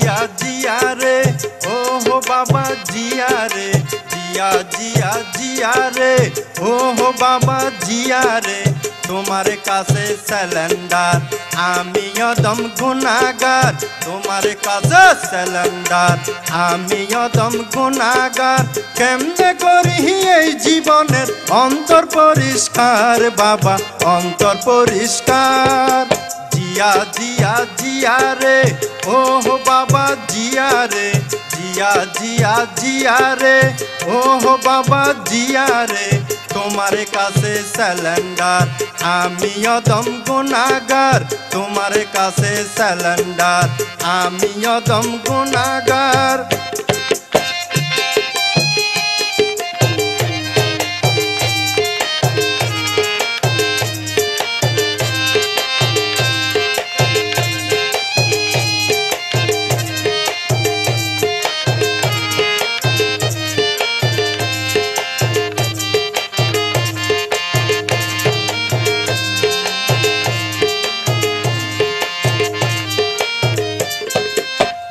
जिया जिया रे ओ हो बाबा जिया रे जिया जिया जिया रे ओ हो बाबा जिया रे तुम्हारे कासे सिलेंडर आमियो दम गुनागार तुम्हारे कासे सिलेंडर आमियो दम गुनागार केमने करी এই জীবনের অন্তর পরিষ্কার বাবা অন্তর পরিষ্কার जिया जिया जिया रे ओ हो बाबा जिया रे जिया जिया जिया रे ओ हो बाबा जिया रे तुम्हारे कासे सिलेंडर आमियो दम गुनागार तुम्हारे कासे सिलेंडर आमियो दम गुनागार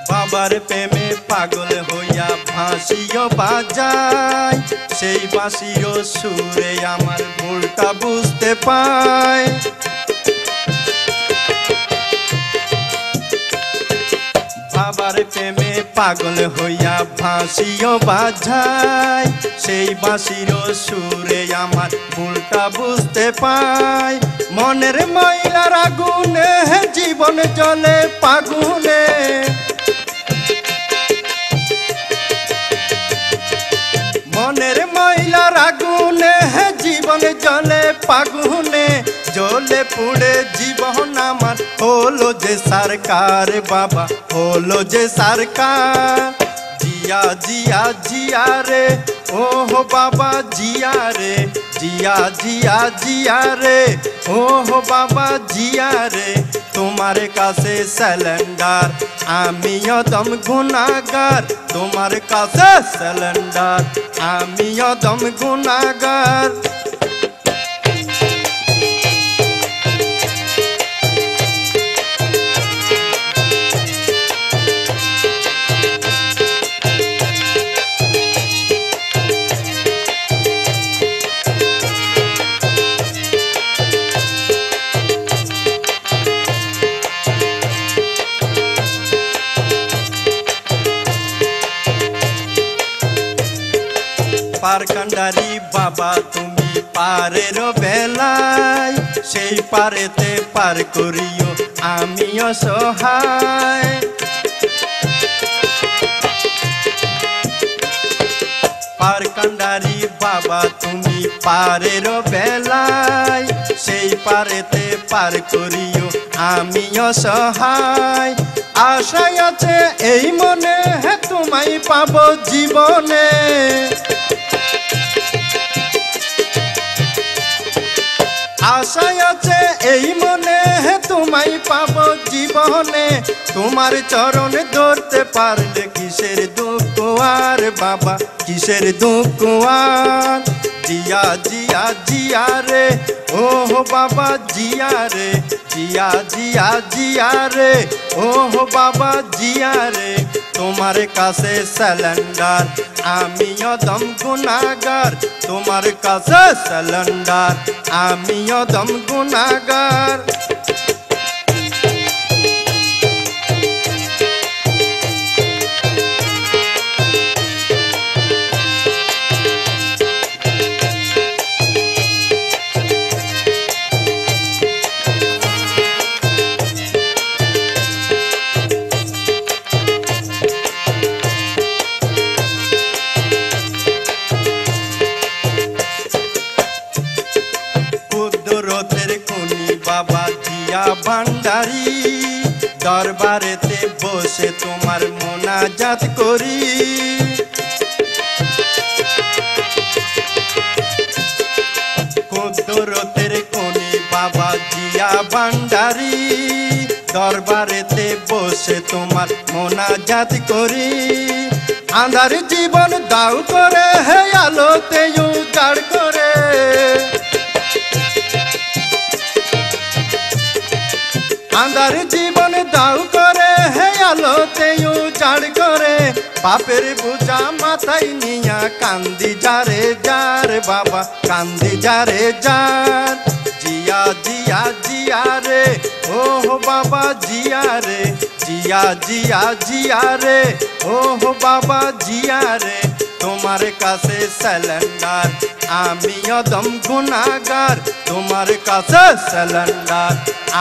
বাবার প্রেমে পাগল হইয়া বাঁশিও বাজায় সেই বাঁশিও সুরে আমার ভুলটা বুঝতে পায় বাবার প্রেমে পাগল হইয়া বাঁশিও বাজায় সেই বাঁশিরও সুরে আমার ভুলটা বুঝতে পায় মনের ময়লার আগুনে জীবন জ্বলে পাগুনে মনের ময়লার আগুনে জীবন জ্বলে পাগুনে জ্বলে পুড়ে জীবন আমার হলো যে সরকার বাবা হলো যে সরকার जिया जिया जिया रे ओ हो बाबा जिया रे जिया जिया जिया रे ओ हो बाबा जिया रे तुम्हारे कासे सिलेंडर आमियो दम गुनागार तुम्हारे कासे सिलेंडर आमियो दम गुनागार পারকান্ডারি বাবা তুমি পারের বেলায় সেই পারেতে পার করিও আমিও সহায় পারকান্ডারি বাবা তুমি পারের বেলায় সেই পারেতে পার করিও আমিও সহায় আশায় আছে এই মনে তোমায় পাবো জীবনে আশায় আছে এই মনে তোমায় পাবো জীবনে তোমার চরণ ধরতে পারলে কিসের দুঃখ আর বাবা কিসের দুঃখ আর जिया जिया जिया रे ओ हो बाबा जिया रे जिया जिया जिया रे ओ हो बाबा जिया रे तुम्हारे कासे सिलेंडर आमियो दम गुनागार तुम्हारे कासे सिलेंडर आमियो दम गुनागार बाबा जिया भांडारी दरबारेते बसे तुम्हार मोनाजात करी कुदरतेर कोनी बाबा जिया भांडारी दरबारेते बसे तुम्हार मोनाजात करी आंधार जीवन दाउ करे हे आलोते उजाड़ करे आंधार जीवन दाउ करे हे आलोते বাপের বোঝা মাথায় নিয়া কান্দি যারে যার বাবা কান্দি যারে যার জিয়া জিয়া জিয়া রে ও বাবা জিয়া রে জিয়া জিয়া জিয়া রে ও বাবা জিয়া রে তোমার কাছে সিলিন্ডার আমি অদম গুনাহগার তোমার কাছে সিলিন্ডার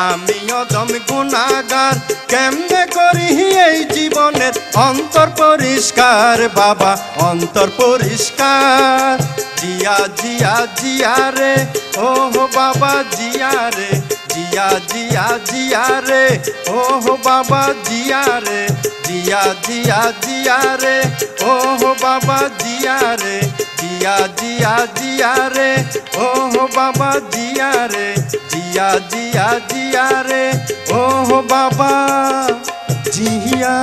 আমি অদম গুনাহগার কেমনে করি এই জীবনের অন্তর পরিষ্কার বাবা অন্তর পরিষ্কার জিয়া জিয়া জিয়া রে ও বাবা জিয়া রে জিয়া জিয়া জিয়া রে ও বাবা জিয়া রে জিয়া জিয়া জিয়া রে ও বাবা জিয়া রে জিয়া জিয়া জিয়া রে ও বাবা জিয়া রে জিয়া জিয়া জিয়া রে ও বাবা জিয়া